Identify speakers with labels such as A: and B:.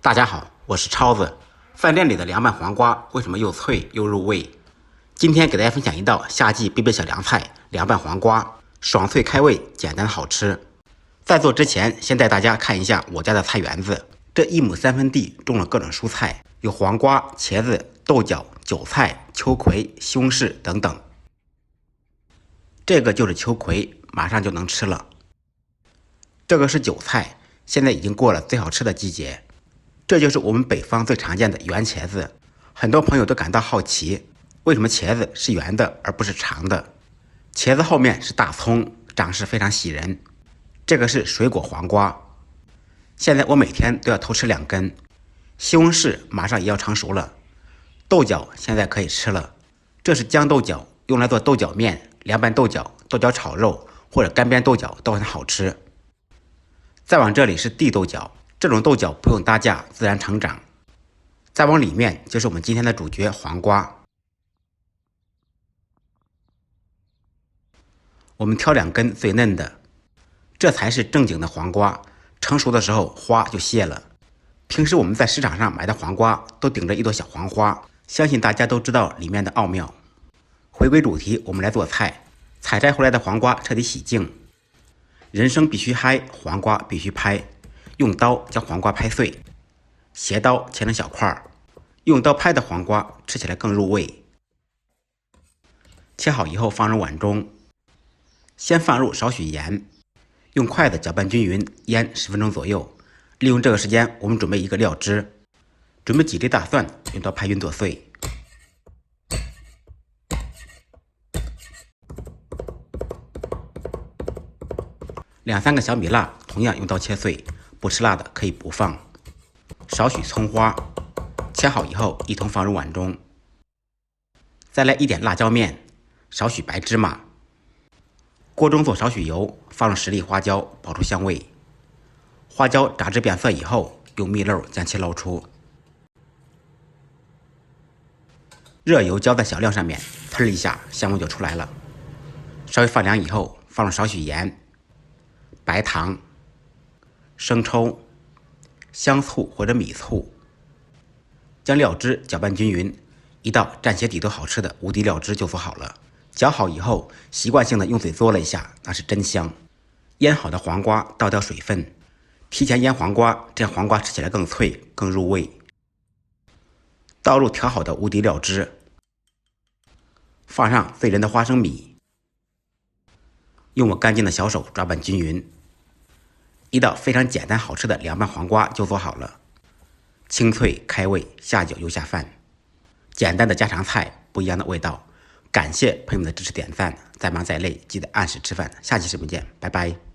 A: 大家好，我是超子。饭店里的凉拌黄瓜为什么又脆又入味？今天给大家分享一道夏季必备小凉菜——凉拌黄瓜，爽脆开胃，简单好吃。在做之前，先带大家看一下我家的菜园子。这1亩3分地种了各种蔬菜，有黄瓜、茄子、豆角、韭菜、秋葵、西红柿等等。这个就是秋葵，马上就能吃了。这个是韭菜，现在已经过了最好吃的季节。这就是我们北方最常见的圆茄子，很多朋友都感到好奇，为什么茄子是圆的而不是长的？茄子后面是大葱，长势非常喜人。这个是水果黄瓜，现在我每天都要偷吃2根。西红柿马上也要成熟了，豆角现在可以吃了。这是豇豆角，用来做豆角面、凉拌豆角、豆角炒肉或者干煸豆角都很好吃。再往这里是地豆角，这种豆角不用搭架，自然成长。再往里面就是我们今天的主角黄瓜。我们挑2根最嫩的，这才是正经的黄瓜，成熟的时候花就谢了。平时我们在市场上买的黄瓜都顶着一朵小黄花，相信大家都知道里面的奥妙。回归主题，我们来做菜。采摘回来的黄瓜彻底洗净。人生必须嗨，黄瓜必须拍。用刀将黄瓜拍碎，斜刀切成小块。用刀拍的黄瓜吃起来更入味。切好以后放入碗中，先放入少许盐，用筷子搅拌均匀，腌10分钟左右。利用这个时间，我们准备一个料汁，准备几粒大蒜，用刀拍匀剁碎。2、3个小米辣，同样用刀切碎，不吃辣的可以不放。少许葱花，切好以后一同放入碗中。再来1点辣椒面，少许白芝麻。锅中做少许油，放入10粒花椒，爆出香味。花椒炸至变色以后，用蜜漏将其捞出。热油浇在小料上面，呲一下，香味就出来了。稍微放凉以后，放入少许盐、白糖、生抽、香醋或者米醋，将料汁搅拌均匀，一道蘸鞋底都好吃的无敌料汁就做好了。搅好以后，习惯性的用嘴嘬了一下，那是真香。腌好的黄瓜倒掉水分，提前腌黄瓜，这样黄瓜吃起来更脆更入味。倒入调好的无敌料汁，放上碎人的花生米，用我干净的小手抓拌均匀。一道非常简单好吃的凉拌黄瓜就做好了，清脆开胃，下酒又下饭。简单的家常菜，不一样的味道。感谢朋友们的支持点赞，再忙再累记得按时吃饭。下期视频见，拜拜。